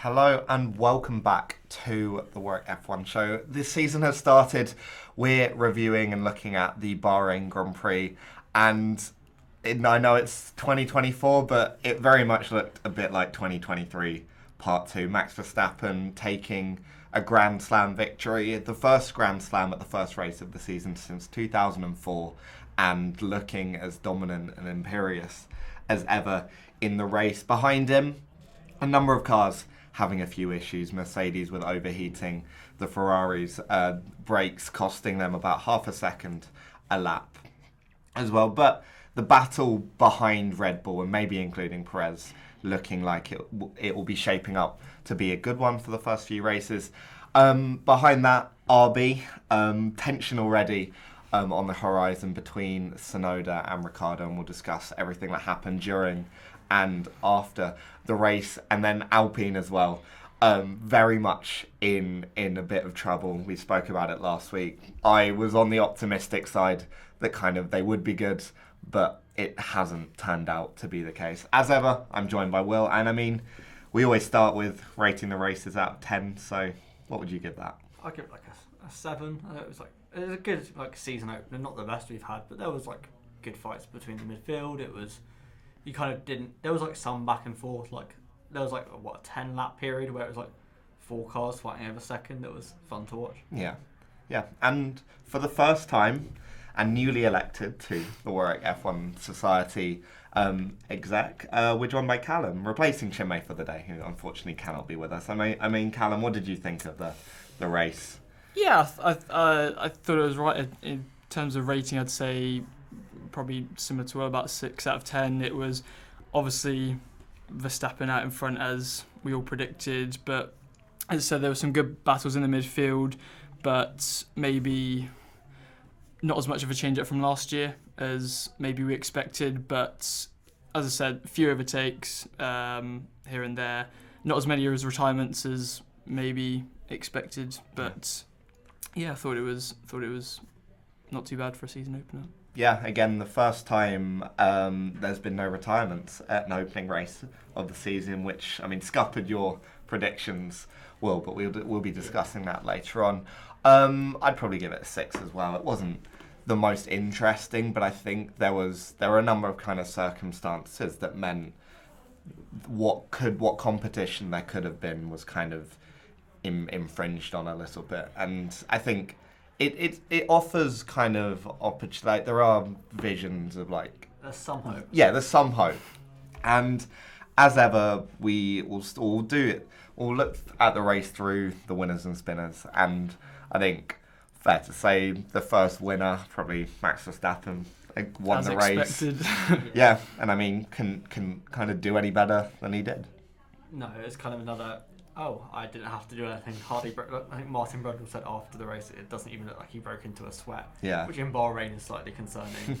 Hello and welcome back to the Warwick F1 show. This season has started. We're reviewing and looking at the Bahrain Grand Prix, and I know it's 2024, but it very much looked a bit like 2023 Part 2. Max Verstappen taking a Grand Slam victory, the first Grand Slam at the first race of the season since 2004, and looking as dominant and imperious as ever in the race. Behind him, a number of cars having a few issues. Mercedes with overheating, the Ferraris brakes costing them about half a second a lap as well. But the battle behind Red Bull, and maybe including Perez, looking like it will be shaping up to be a good one for the first few races. Behind that, RB, tension already on the horizon between Tsunoda and Ricciardo, and we'll discuss everything that happened during and after the race. And then Alpine as well, very much in a bit of trouble. We spoke about it last week. I was on the optimistic side that they would be good, but it hasn't turned out to be the case. As ever, I'm joined by Will, and I mean, we always start with rating the races out of 10, so what would you give that? I'd give it like a 7. It was a good season opener, not the best we've had, but there was good fights between the midfield. It was, you kind of didn't, there was some back and forth, there was a 10 lap period where it was 4 cars fighting over second. It was fun to watch. Yeah, and for the first time, and newly elected to the Warwick F1 Society exec, we're joined by Callum, replacing Chinmay for the day, who unfortunately cannot be with us. I mean, Callum, what did you think of the race? Yeah, I thought it was right in terms of rating. I'd say probably similar to about 6 out of 10. It was obviously Verstappen out in front as we all predicted, but as I said, there were some good battles in the midfield, but maybe not as much of a change up from last year as maybe we expected. But as I said, a few overtakes here and there, not as many as retirements as maybe expected. But yeah, I thought it was not too bad for a season opener. Yeah, again, the first time there's been no retirements at an opening race of the season, which, I mean, scuppered your predictions, Will, but we'll be discussing that later on. I'd probably give it a 6 as well. It wasn't the most interesting, but I think there were a number of kind of circumstances that meant what competition there could have been was kind of infringed on a little bit, and I think it offers kind of opportunity. There are visions of There's some hope. Yeah, there's some hope, and as ever, we will do it. We'll look at the race through the winners and spinners, and I think fair to say the first winner, probably Max Verstappen, won as the expected. race. Yeah, and I mean, can kind of do any better than he did? No, it's kind of another, I didn't have to do anything. I think Martin Brundle said after the race, it doesn't even look like he broke into a sweat. Yeah. Which in Bahrain is slightly concerning.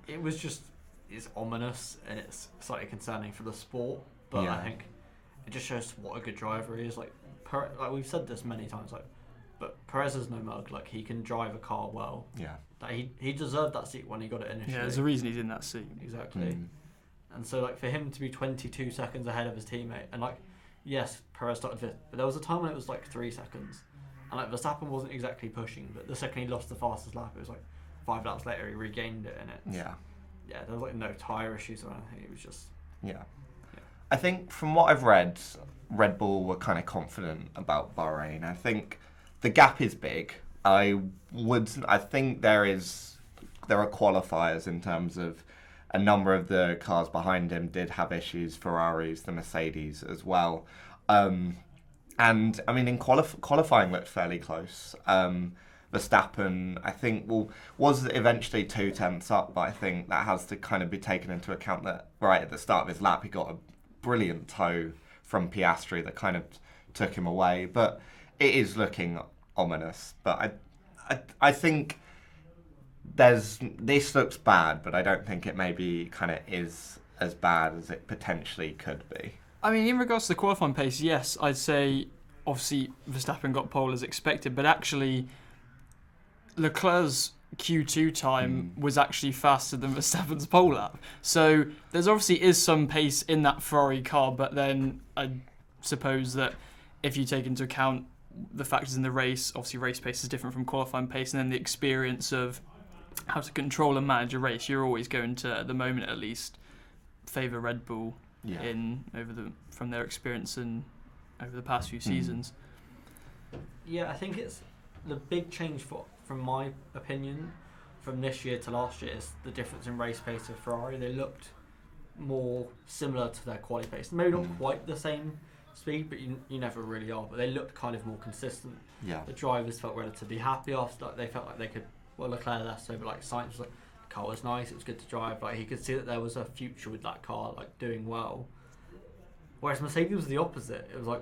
It's ominous, and it's slightly concerning for the sport, but Yeah. I think it just shows what a good driver he is. We've said this many times, but Perez is no mug. He can drive a car well. Yeah. He deserved that seat when he got it initially. Yeah, there's a reason he's in that seat. Exactly. And so for him to be 22 seconds ahead of his teammate, and yes, Perez started 5th, but there was a time when it was 3 seconds, and Verstappen wasn't exactly pushing, but the second he lost the fastest lap, it was 5 laps later he regained it, and there was no tyre issues or anything. It was just I think from what I've read, Red Bull were kind of confident about Bahrain. I think the gap is big. I think there are qualifiers in terms of a number of the cars behind him did have issues, Ferraris, the Mercedes as well. And I mean, in qualifying looked fairly close. Verstappen, I think, was eventually 2 tenths up, but I think that has to kind of be taken into account that right at the start of his lap, he got a brilliant tow from Piastri that kind of took him away. But it is looking ominous. But I think this looks bad, but I don't think it maybe kind of is as bad as it potentially could be. I mean, in regards to the qualifying pace, yes, I'd say obviously Verstappen got pole as expected, but actually Leclerc's Q2 time was actually faster than Verstappen's pole lap. So there's obviously is some pace in that Ferrari car, but then I'd suppose that if you take into account the factors in the race, obviously race pace is different from qualifying pace, and then the experience of how to control and manage a race, you're always going to, at the moment at least, favour Red Bull from their experience and over the past few seasons. Yeah, I think it's the big change from my opinion from this year to last year is the difference in race pace of Ferrari. They looked more similar to their quali pace. Maybe not quite the same speed, but you never really are. But they looked kind of more consistent. Yeah. The drivers felt relatively happy after. Like, they felt like they could. Well, Leclerc less so, but like Sainz was like, the car was nice. It was good to drive. Like he could see that there was a future with that car, like doing well. Whereas Mercedes was the opposite. It was like,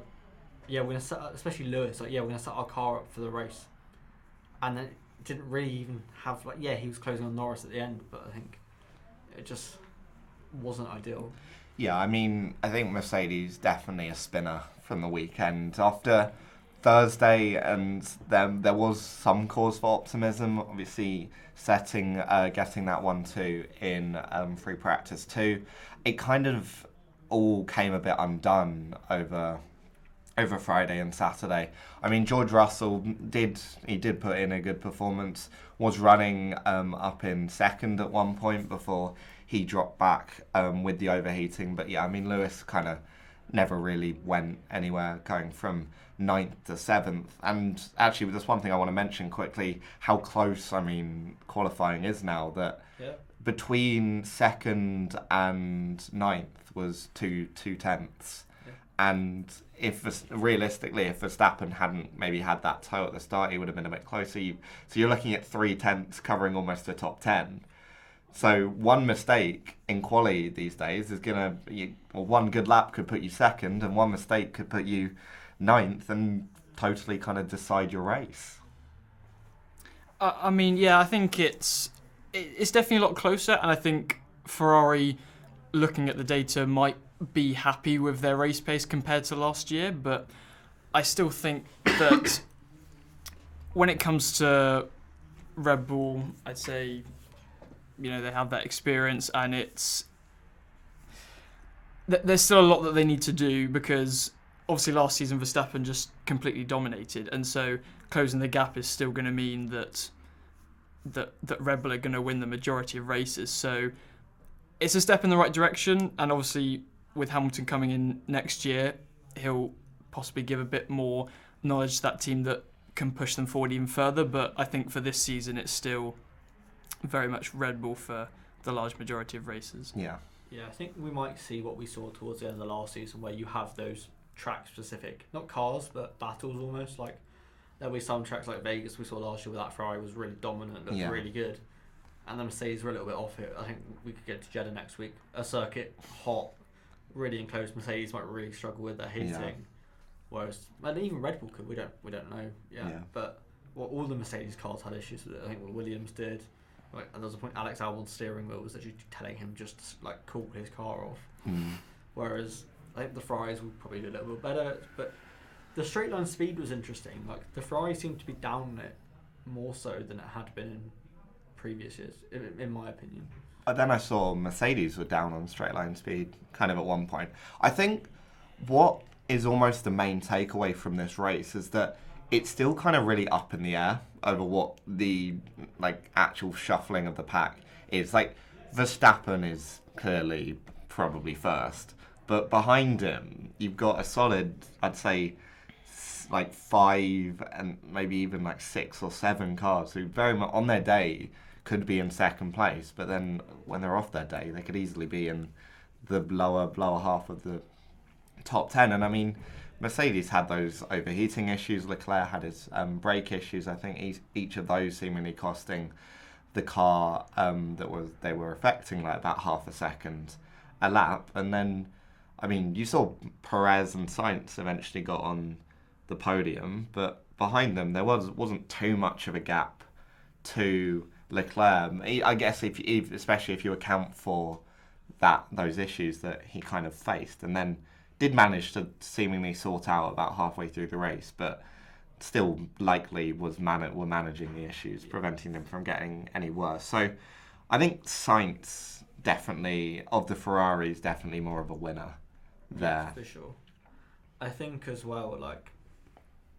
yeah, we're gonna set, especially Lewis, like, yeah, we're gonna set our car up for the race, and then it didn't really even have like, yeah, he was closing on Norris at the end, but I think it just wasn't ideal. Yeah, I mean, I think Mercedes definitely a spinner from the weekend. After Thursday, and then there was some cause for optimism. Obviously, getting that 1-2 in free practice 2, it kind of all came a bit undone over Friday and Saturday. I mean, George Russell did put in a good performance. Was running up in second at one point before he dropped back with the overheating. But yeah, I mean, Lewis kind of never really went anywhere, going from 9th to 7th. And actually, there's one thing I want to mention quickly, how close, I mean, qualifying is now, that between 2nd and 9th was two tenths. Yeah. And realistically, if Verstappen hadn't maybe had that toe at the start, he would have been a bit closer. So you're looking at 3 tenths covering almost the top 10. So one mistake in quali these days is one good lap could put you 2nd, and one mistake could put you 9th and totally kind of decide your race. I mean, yeah, I think it's definitely a lot closer, and I think Ferrari, looking at the data, might be happy with their race pace compared to last year, but I still think that when it comes to Red Bull, I'd say, they have that experience, and there's still a lot that they need to do, because obviously last season Verstappen just completely dominated, and so closing the gap is still going to mean that Red Bull are going to win the majority of races. So it's a step in the right direction, and obviously with Hamilton coming in next year, he'll possibly give a bit more knowledge to that team that can push them forward even further. But I think for this season, it's still very much Red Bull for the large majority of races. Yeah, I think we might see what we saw towards the end of the last season, where you have those track-specific, not cars, but battles almost. Like, there'll be some tracks like Vegas we saw last year where that Ferrari was really dominant, looked really good, and the Mercedes were a little bit off it. I think we could get to Jeddah next week, a circuit, hot, really enclosed. Mercedes might really struggle with their heating, whereas, and even Red Bull could. We don't know. But all the Mercedes cars had issues with it. I think what Williams did. Like, and there was a point Alex Albon's steering wheel was actually telling him just to, like, cool his car off. Whereas I think the Ferraris will probably do a little bit better. But the straight line speed was interesting. Like, the Ferrari seemed to be down it more so than it had been in previous years, in my opinion. Then I saw Mercedes were down on straight line speed kind of at one point. I think what is almost the main takeaway from this race is that it's still kind of really up in the air over what the actual shuffling of the pack is. Like, Verstappen is clearly probably first, but behind him you've got a solid, I'd say, 5 and maybe even 6 or 7 cars who very much on their day could be in second place, but then when they're off their day they could easily be in the lower half of the top 10. And I mean, Mercedes had those overheating issues. Leclerc had his brake issues. I think each of those seemingly costing the car they were affecting about half a second a lap. And then, I mean, you saw Perez and Sainz eventually got on the podium, but behind them there wasn't too much of a gap to Leclerc. I guess especially if you account for those issues that he kind of faced, and then did manage to seemingly sort out about halfway through the race, but still likely were managing the issues, preventing them from getting any worse. So I think Sainz definitely, of the Ferraris, definitely more of a winner there. Yeah, for sure. I think as well, like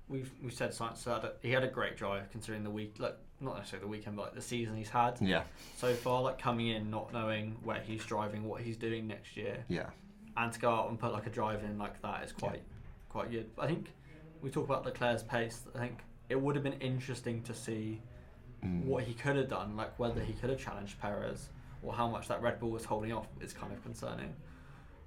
we've said, Sainz he had a great drive considering the week, like not necessarily the weekend, but like the season he's had. Yeah. So far, like coming in, not knowing where he's driving, what he's doing next year. Yeah. And to go out and put like a drive in like that is quite good. I think we talk about Leclerc's pace. I think it would have been interesting to see what he could have done, like whether he could have challenged Perez or how much that Red Bull was holding off is kind of concerning.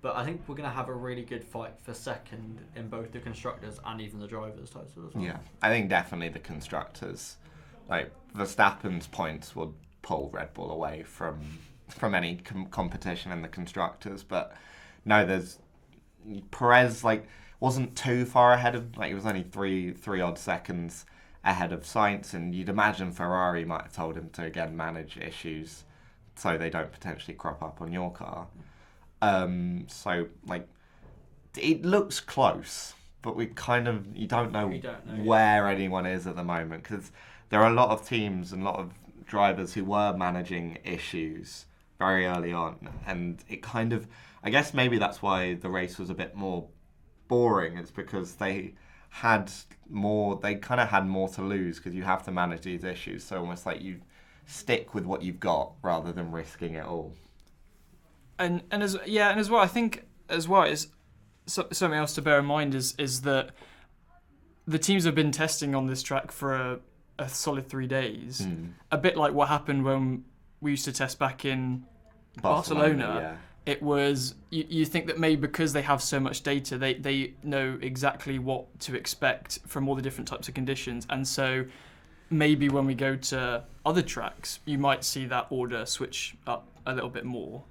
But I think we're going to have a really good fight for second in both the constructors and even the drivers' title as well. Yeah, I think definitely the constructors, like Verstappen's points will pull Red Bull away from any competition in the constructors. But no, there's Perez wasn't too far ahead of, he was only three odd seconds ahead of Sainz, and you'd imagine Ferrari might have told him to again manage issues so they don't potentially crop up on your car. So it looks close, but you don't know where anyone is at the moment, because there are a lot of teams and a lot of drivers who were managing issues very early on, and it kind of, I guess maybe that's why the race was a bit more boring. It's because they kind of had more to lose, because you have to manage these issues, so almost like you stick with what you've got rather than risking it all. And as well, I think as well is something else to bear in mind is that the teams have been testing on this track for a solid 3 days. A bit like what happened when we used to test back in Barcelona. Yeah. It was you think that maybe because they have so much data, they know exactly what to expect from all the different types of conditions, and so maybe when we go to other tracks, you might see that order switch up a little bit more.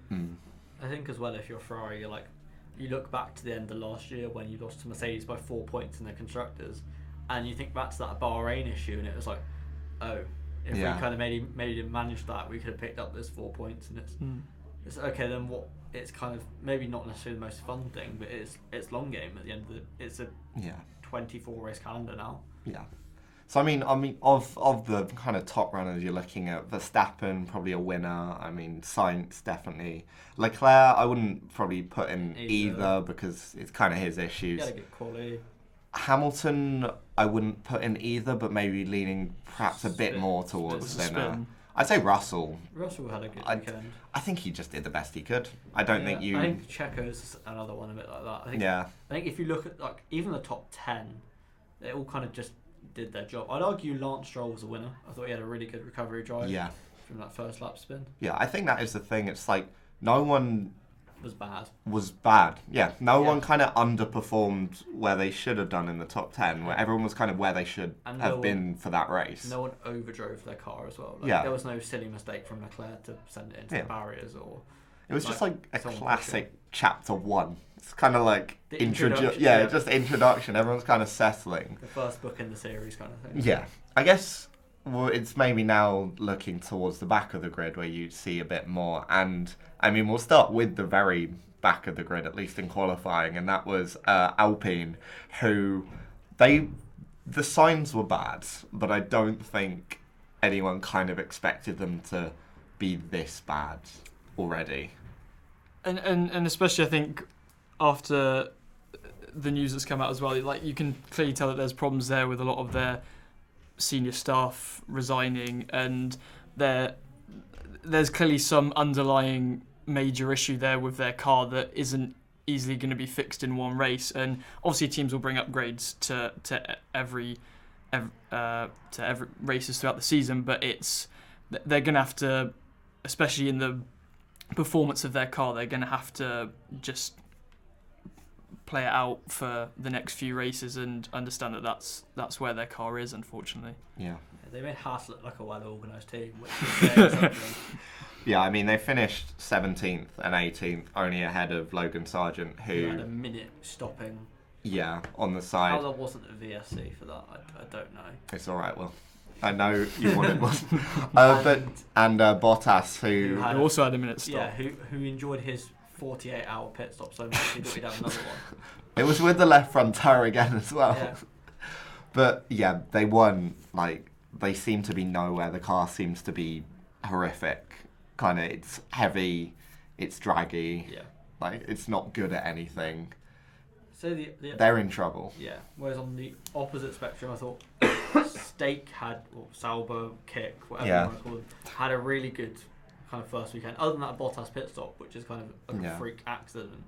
I think as well, if you're Ferrari, you look back to the end of last year when you lost to Mercedes by 4 points in the constructors, and you think back to that Bahrain issue, and it was like, oh, if we kind of maybe managed that, we could have picked up those 4 points, and it's okay. Then what? It's kind of maybe not necessarily the most fun thing, but it's long game at the end of it's a 24 race calendar now. Yeah. So I mean, of the kind of top runners, you're looking at Verstappen, probably a winner. I mean, Sainz definitely. Leclerc, I wouldn't probably put in either because it's kind of his issues. He had a good quality. Hamilton, I wouldn't put in either, but maybe leaning perhaps a bit more towards winner. I'd say Russell. Russell had a good weekend. I think he just did the best he could. I think Checo's another one a bit like that. I think if you look at even the top 10, they all kind of just did their job. I'd argue Lance Stroll was a winner. I thought he had a really good recovery drive from that first lap spin. Yeah, I think that is the thing. It's like no one was bad. Yeah, no one kind of underperformed where they should have done in the top 10, where everyone was kind of where they should have been for that race. No one overdrove their car as well. There was no silly mistake from Leclerc to send it into the barriers or... It was just like a classic chapter 1. It's kind of like introduction. Just introduction. Everyone's kind of settling. The first book in the series kind of thing. Yeah. I guess it's maybe now looking towards the back of the grid where you see a bit more. And I mean, we'll start with the very back of the grid, at least in qualifying. And that was Alpine, who the signs were bad, but I don't think anyone kind of expected them to be this bad already. And especially I think after the news that's come out as well, you can clearly tell that there's problems there with a lot of their senior staff resigning, and there's clearly some underlying major issue there with their car that isn't easily going to be fixed in one race. And obviously teams will bring upgrades to every races throughout the season, but they're going to have to, especially in the performance of their car, they're going to have to just play it out for the next few races and understand that that's where their car is, unfortunately. Yeah. They made Haas look like a well-organised team, which is saying something. Yeah, I mean, they finished 17th and 18th, only ahead of Logan Sargent, who had a minute stopping. Yeah, on the side. How there wasn't a VSC for that, I don't know. It's all right, Will. I know you wanted one. Bottas, who also had a minute stop. Yeah, who enjoyed his 48-hour pit stop so much he thought he'd have another one. It was with the left front tyre again as well. Yeah. But yeah, they won. They seem to be nowhere. The car seems to be horrific. Kind of, it's heavy, it's draggy. Yeah. It's not good at anything. So they're in trouble. Yeah. Whereas on the opposite spectrum, I thought Stake had, or Sauber, Kick, whatever you want to call it, had a really good kind of first weekend. Other than that Bottas pit stop, which is kind of a freak accident.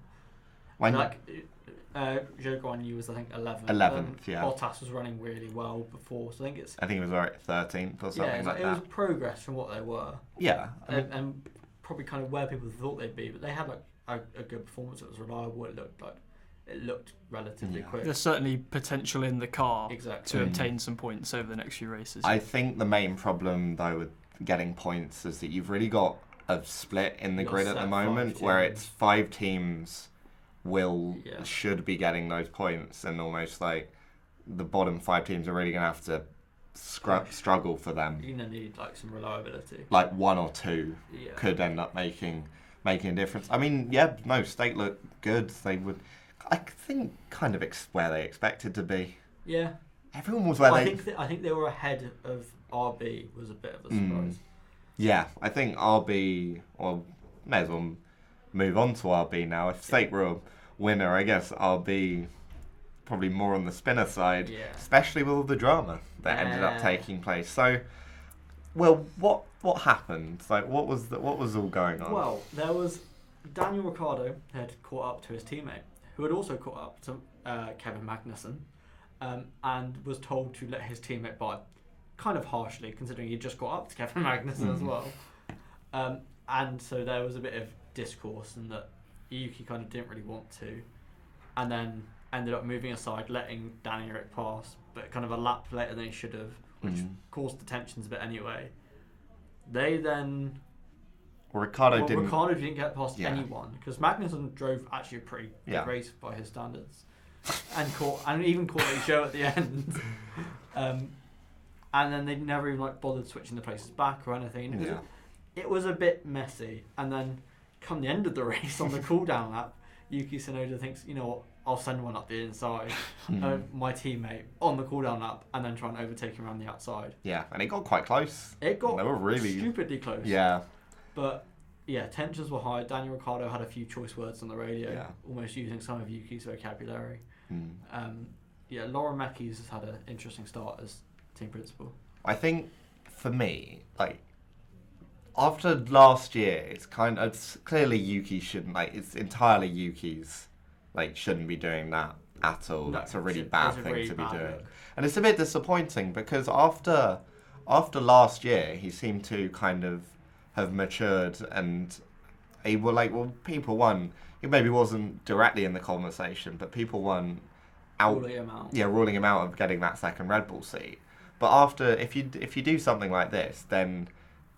Zhou Guanyu was, I think, 11th. 11th, yeah. Bottas was running really well before, so I think it was 13th or something like that. It was progress from what they were. Yeah. And probably kind of where people thought they'd be, but they had like a good performance. It was reliable. It looked relatively quick. There's certainly potential in the car to obtain some points over the next few races. I think the main problem, though, with getting points is that you've really got a split in the grid at the moment where it's 5 teams should be getting those points, and almost like the bottom 5 teams are really going to have to struggle for them. You're going to need like some reliability. Like 1 or 2 could end up making a difference. I mean, Stake looked good. They would, I think, kind of where they expected to be. Yeah. Everyone was where I think they were ahead of RB, was a bit of a surprise. Yeah, I think RB, or may as well move on to RB now. If Stake were a winner, I guess RB probably more on the spinner side, especially with all the drama that ended up taking place. So, well, what happened? Like, what was all going on? Well, there was Daniel Ricciardo had caught up to his teammate, who had also caught up to Kevin Magnussen, and was told to let his teammate by, kind of harshly, considering he'd just got up to Kevin Magnussen as well. And so there was a bit of discourse, and that Yuki kind of didn't really want to, and then ended up moving aside, letting Danny Rick pass, but kind of a lap later than he should have, which caused the tensions a bit anyway. They then... Ricardo didn't get past anyone, because Magnussen drove actually a pretty good race by his standards, and even caught a show at the end. And then they never even bothered switching the places back or anything. It was a bit messy. And then come the end of the race on the cool down lap, Yuki Tsunoda thinks, you know what, I'll send one up the inside of my teammate on the cool down lap, and then try and overtake him around the outside. Yeah, and it got quite close. They were really stupidly close. Yeah. But yeah, tensions were high. Daniel Ricciardo had a few choice words on the radio, almost using some of Yuki's vocabulary. Laura Meckies has had an interesting start as team principal. I think for me, after last year, it's clearly Yuki shouldn't, it's entirely Yuki's, shouldn't be doing that at all. That's a really bad thing to be doing. And it's a bit disappointing, because after last year, he seemed to kind of have matured, and he people won. He maybe wasn't directly in the conversation, but people won ruling him out of getting that second Red Bull seat. But after, if you do something like this, then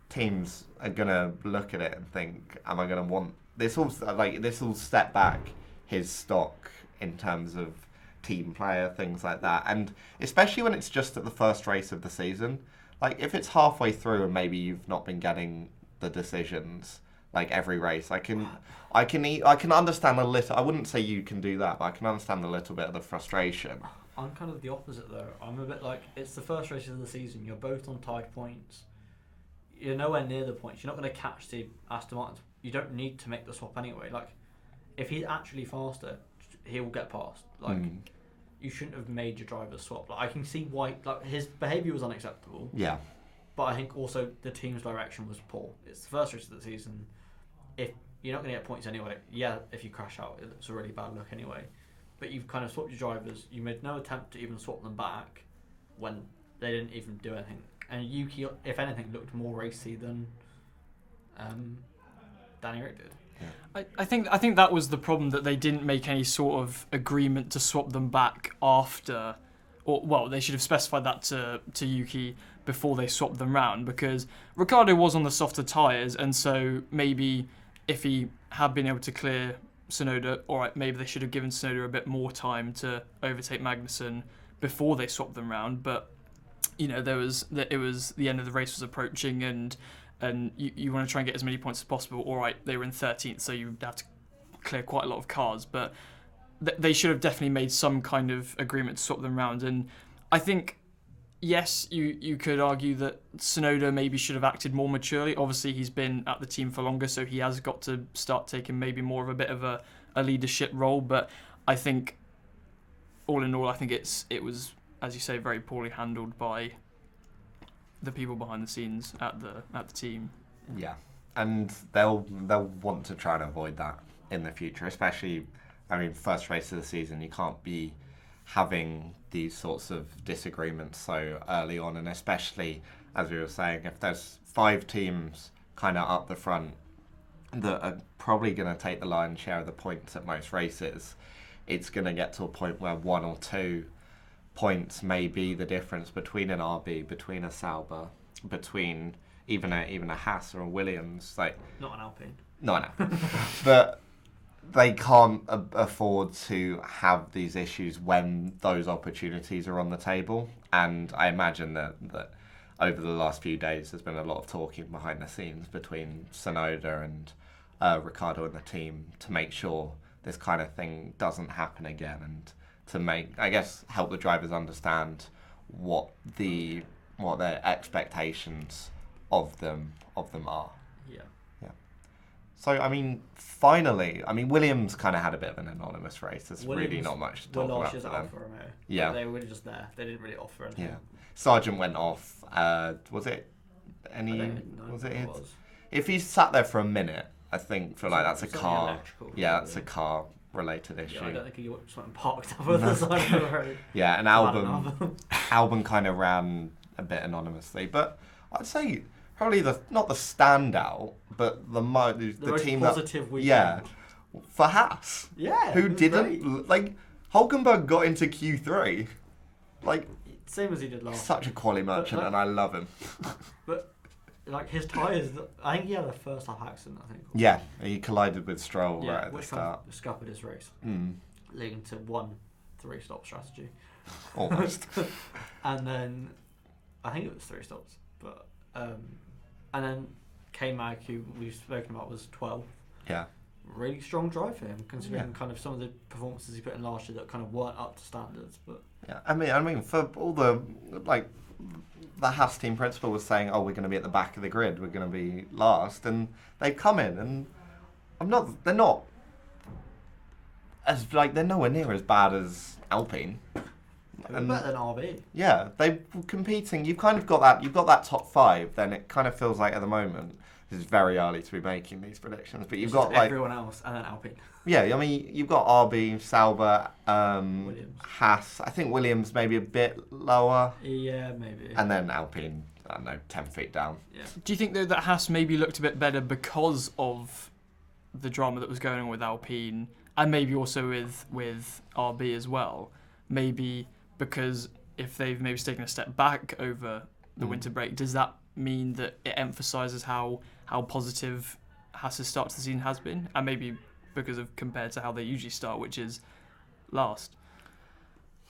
teams are gonna look at it and think, am I gonna want this? This will step back his stock in terms of team player, things like that, and especially when it's just at the first race of the season. If it's halfway through and maybe you've not been getting the decisions every race, I can understand a little. I wouldn't say you can do that, but I can understand a little bit of the frustration. I'm kind of the opposite though. I'm a bit it's the first race of the season. You're both on tied points. You're nowhere near the points. You're not going to catch the Aston Martins. You don't need to make the swap anyway. If he's actually faster, he will get past. You shouldn't have made your drivers swap. I can see why. His behaviour was unacceptable. Yeah. But I think also the team's direction was poor. It's the first race of the season. If you're not going to get points anyway, if you crash out, it's a really bad look anyway. But you've kind of swapped your drivers. You made no attempt to even swap them back when they didn't even do anything. And Yuki, if anything, looked more racy than Danny Rick did. Yeah. I think that was the problem, that they didn't make any sort of agreement to swap them back after, they should have specified that to Yuki before they swapped them round, because Ricciardo was on the softer tyres, and so maybe if he had been able to clear Tsunoda, alright, maybe they should have given Tsunoda a bit more time to overtake Magnussen before they swapped them round. But it was the end of the race was approaching, and you want to try and get as many points as possible. Alright, they were in 13th, so you have to clear quite a lot of cars, but they should have definitely made some kind of agreement to swap them round. And I think, yes, you could argue that Tsunoda maybe should have acted more maturely. Obviously, he's been at the team for longer, so he has got to start taking maybe more of a bit of a leadership role. But I think all in all, I think it was, as you say, very poorly handled by the people behind the scenes at the team. Yeah, and they'll want to try and avoid that in the future, especially, I mean, first race of the season, you can't be having these sorts of disagreements so early on, and especially, as we were saying, if there's 5 teams kind of up the front that are probably going to take the lion's share of the points at most races, it's going to get to a point where 1 or 2 points may be the difference between an RB, between a Sauber, between even a Haas or a Williams. Like, not an Alpine. Not an Alpine. But they can't afford to have these issues when those opportunities are on the table. And I imagine that over the last few days there's been a lot of talking behind the scenes between Tsunoda and Ricciardo and the team to make sure this kind of thing doesn't happen again, and to make, I guess, help the drivers understand what their expectations of them are. Yeah. So, I mean, finally, Williams kind of had a bit of an anonymous race. There's really not much to talk about for them. Alfa Romeo. Yeah. They were just there. They didn't really offer anything. Yeah. Sargent went off. Was it I don't know was it what his? was. If he sat there for a minute, I think that's a Something car. electrical, Yeah, that's a probably. car related issue. Yeah, I don't think he just went and parked up on the side of the road. Yeah, and Albon. Albon kind of ran a bit anonymously, but I'd say probably not the standout, but the most team positive that, weekend. yeah, for Haas, Yeah. who it was didn't great. like Hulkenberg got into Q3, like Same as he did last. such a quality merchant, like- and I love him. But like his tyres, I think he had a first half accident. I think. Yeah, he collided with Stroll Yeah, right at the which start. kind of scuppered his race, Mm, leading to 1 3-stop strategy. almost. And then I think it was 3 stops, but and then K-Mag, who we've spoken about, was 12th. Yeah. Really strong drive for him, considering Yeah. kind of some of the performances he put in last year that kind of weren't up to standards. But Yeah, I mean, for all the Haas team principal was saying, "Oh, we're going to be at the back of the grid. We're going to be last," and they've come in, and they're not as they're nowhere near as bad as Alpine. they were better than RB. Yeah, they were competing. You've kind of got that. You've got that top 5. Then it kind of feels like at the moment. This is very early to be making these predictions, but you've It's got just everyone else and then Alpine. Yeah, I mean, you've got RB, Sauber, Williams. Haas. I think Williams maybe a bit lower. Yeah, maybe. And then Alpine, I don't know, 10 feet down. Yeah. Do you think though that Haas maybe looked a bit better because of the drama that was going on with Alpine, and maybe also with RB as well? Maybe because if they've maybe taken a step back over the winter break, does that mean that it emphasises how positive Haas's start to the season has been, and maybe because of compared to how they usually start, which is last?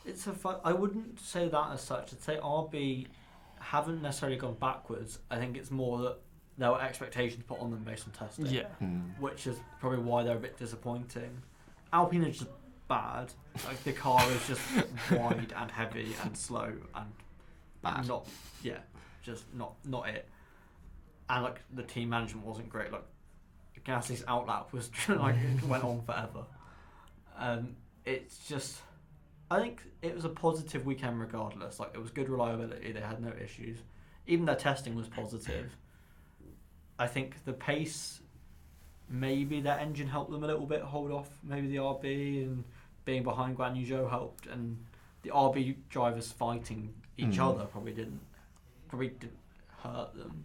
It's I wouldn't say that as such. I'd say RB haven't necessarily gone backwards. I think it's more that there were expectations put on them based on testing. Yeah. Which is probably why they're a bit disappointing. Alpine is just bad. Like the car is just wide and heavy and slow and Bad. just not it. And like the team management wasn't great. Like Gasly's outlap was it went on forever. It's just, I think it was a positive weekend regardless. Like it was good reliability. They had no issues. Even their testing was positive. I think the pace, maybe their engine helped them a little bit hold off maybe the RB, and being behind Guan Yu Zhou helped, and the RB drivers fighting each other probably didn't hurt them.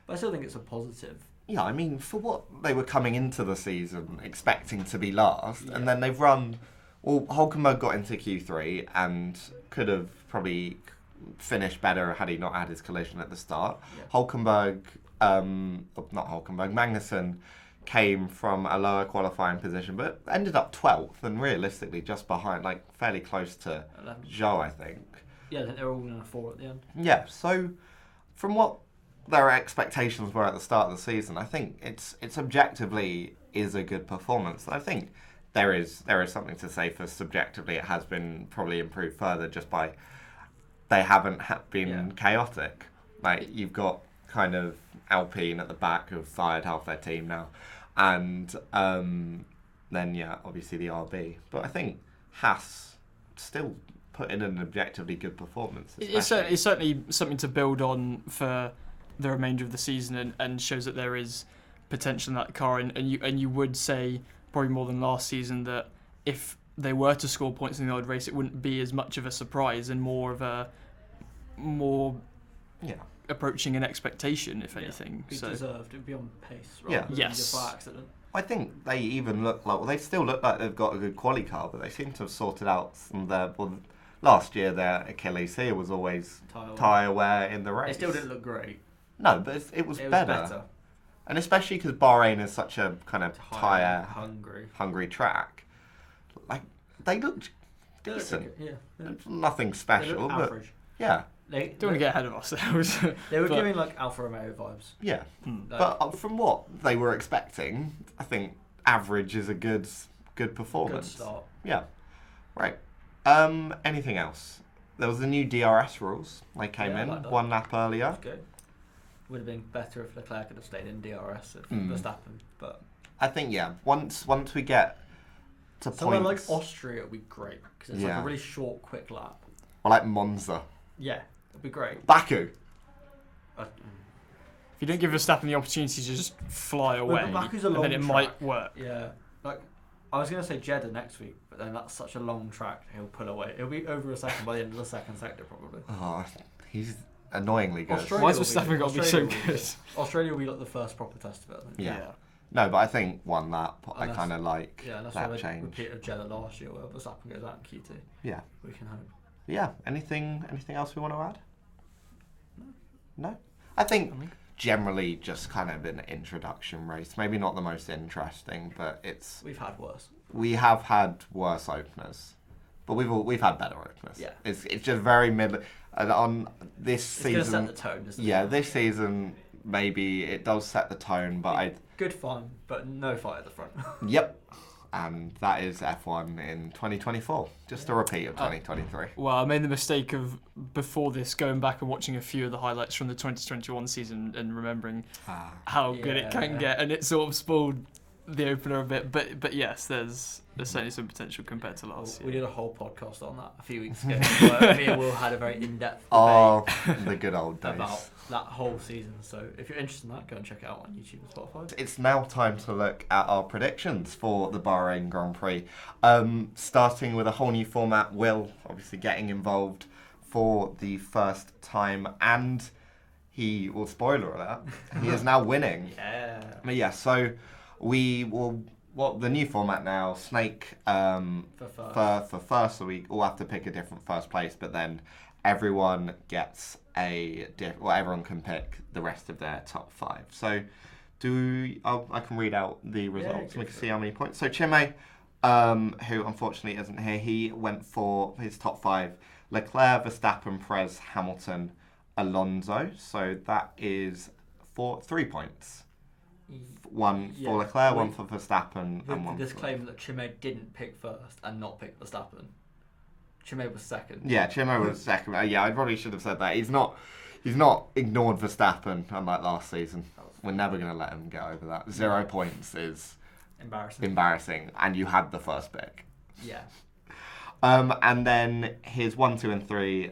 But I still think it's a positive. Yeah, I mean, for what they were coming into the season expecting to be last, and then they've run. Well, Hulkenberg got into Q3 and could have probably finished better had he not had his collision at the start. Yeah. Magnussen came from a lower qualifying position, but ended up 12th and realistically just behind, fairly close to 11. Zhou, I think. Yeah, I think they were all in a 4 at the end. Yeah, so from what their expectations were at the start of the season, I think it's objectively is a good performance. I think there is something to say for subjectively it has been probably improved further just by they haven't been chaotic. Like you've got kind of Alpine at the back who've fired half their team now, and then obviously the RB. But I think Haas still put in an objectively good performance. It's certainly something to build on for the remainder of the season, and shows that there is potential in that car. And you would say probably more than last season that if they were to score points in the old race, it wouldn't be as much of a surprise and more approaching an expectation, if anything. It deserved. It would be on pace Yeah. rather than Yes. just by accident. I think they even look like, well, they still look like they've got a good quali car, but they seem to have sorted out some of their, well, last year their Achilles heel was always tyre wear in the race. It still didn't look great. No, but it was better. And especially because Bahrain is such a kind of tyre hungry track. Like, they looked decent. Nothing special, but average. Yeah. Don't want to get ahead of ourselves. They were giving like Alfa Romeo vibes. Yeah. But from what they were expecting, I think average is a good performance. Good start. Yeah. Right. Anything else? There was the new DRS rules. They came in like that. 1 lap earlier. That's good. Would have been better if Leclerc could have stayed in DRS if Verstappen, but I think once we get to somewhere points, like Austria would be great because it's like a really short, quick lap. or like Monza, Yeah, it'd be great. Baku. If you don't give Verstappen the opportunity to just fly away, but Baku's a long then it track. might work. Yeah, like I was gonna say Jeddah next week, but then that's such a long track. He'll pull away. It'll be over a second by the end of the second sector probably. Oh, he's annoyingly good. Australia Why has will Verstappen got to be so good? Australia will be like the first proper test of it. I think. Yeah. No, but I think 1 lap. I Unless- kind of like Yeah, and that's that why they change. repeated Jeddah last year where Verstappen goes out in Q2. Yeah. We can hope. Yeah. Anything else we want to add? No. I think generally just kind of an introduction race. Maybe not the most interesting, but We've had worse. we have had worse openers, but we've had better openers. Yeah. It's just very mid. And on this It's season, going to set the tone, isn't it? yeah, this season maybe it does set the tone, but Good fun, but no fight at the front. Yep. And that is F1 in 2024. Just a repeat of 2023. Well, I made the mistake of, before this, going back and watching a few of the highlights from the 2021 season and remembering how good it can get, and it sort of spoiled the opener a bit. But yes, there's certainly some potential compared to last year. We did a whole podcast on that a few weeks ago. Where me and Will had a very in-depth debate Oh, the good old days. about that whole season. So if you're interested in that, go and check it out on YouTube and Spotify. It's now time to look at our predictions for the Bahrain Grand Prix. Starting with a whole new format, Will obviously getting involved for the first time, and he, well, spoiler alert, he is now winning. Yeah. But yeah, so we will, the new format now, Snake for first, so we all have to pick a different first place, but then everyone gets everyone can pick the rest of their top 5. So I can read out the results and we can see how many points. So Chime, who unfortunately isn't here, he went for his top 5: Leclerc, Verstappen, Perez, Hamilton, Alonso. So that is 3 points. 1 for Leclerc, 1 for Verstappen, and 1 the for... disclaimer that Chime didn't pick first and not pick Verstappen. Chime was second. Yeah, Chime was second. Yeah, I probably should have said that. He's not ignored Verstappen unlike last season. We're never going to let him get over that. 0 points is embarrassing, and you had the first pick. Yeah. And then his 1, 2, and 3,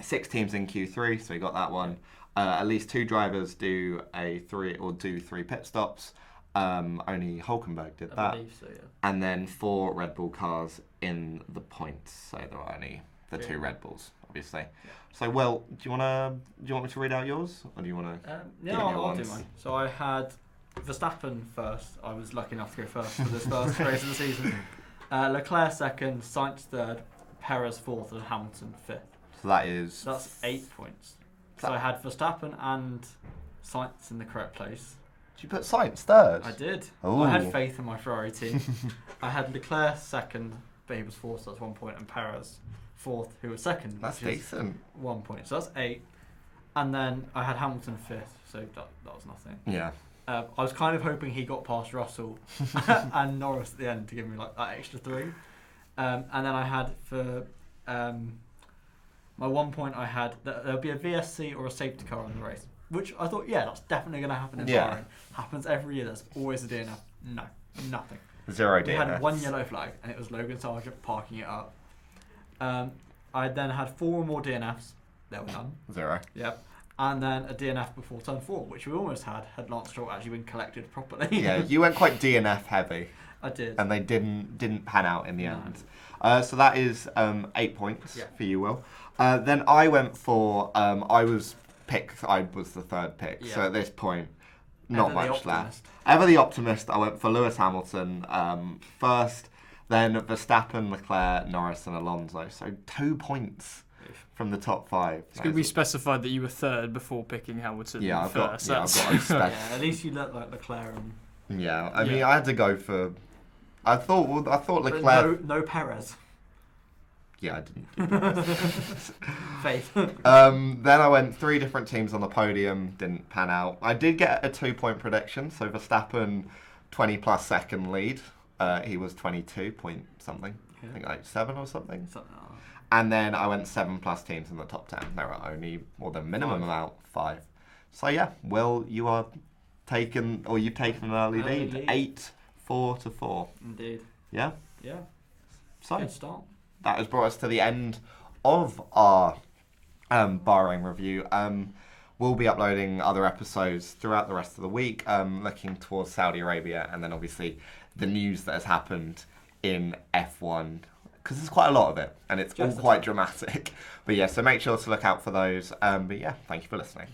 6 teams in Q3, so he got that one. At least 2 drivers do 3 pit stops. Only Hulkenberg did that. I believe so, yeah. And then 4 Red Bull cars in the points, so there were only the 2 Red Bulls, obviously. Yeah. So, Will, do you want me to read out yours, or do you want to? Yeah, I'll do mine. So I had Verstappen first. I was lucky enough to go first for this first race of the season. Leclerc second, Sainz third, Perez fourth, and Hamilton fifth. So that's 8 points. So I had Verstappen and Sainz in the correct place. Did you put Sainz third? I did. Ooh. I had faith in my Ferrari team. I had Leclerc second, but he was fourth, so that's 1 point, and Perez fourth, who was second. That's decent. 1 point, so that's 8. And then I had Hamilton fifth, so that was nothing. Yeah. I was kind of hoping he got past Russell and Norris at the end to give me like that extra 3. And then I had for my 1 point, I had that there'll be a VSC or a safety car in the race, which I thought, that's definitely going to happen in Bahrain. Happens every year. There's always a DNF. No, nothing. 0 DNF. We had 1 yellow flag, and it was Logan Sargent parking it up. I then had 4 more DNFs. There were none. 0. Yep. And then a DNF before turn 4, which we almost had Lance Stroll actually been collected properly. Yeah, you went quite DNF heavy. I did. And they didn't pan out in the end. So that is 8 points for you, Will. Then I went for I was the 3rd pick. Yeah. So at this point, not Ever the much left. optimist. Ever the optimist. I went for Lewis Hamilton first. Then Verstappen, Leclerc, Norris, and Alonso. So 2 points from the top 5. It's going to be specified that you were 3rd before picking Hamilton I've first. got Yeah, at least you look like Leclerc. Yeah, I mean, I had to go for. I thought Leclerc. But no Perez. Yeah, I didn't. Faith. Then I went 3 different teams on the podium. Didn't pan out. I did get a 2-point prediction. So Verstappen, 20+ second lead. He was 22 point something. Yeah. I think like 7 or something. Something like that. And then I went 7+ teams in the top 10. There are only, the minimum 5. amount 5. So yeah, Will, you are taken, or you've taken an early lead. 8-4. Indeed. Yeah. Yeah. So Good start. that has brought us to the end of our Bahrain review. We'll be uploading other episodes throughout the rest of the week, looking towards Saudi Arabia, and then obviously the news that has happened in F1, because there's quite a lot of it, and it's all quite dramatic. But yeah, so make sure to look out for those. But yeah, thank you for listening.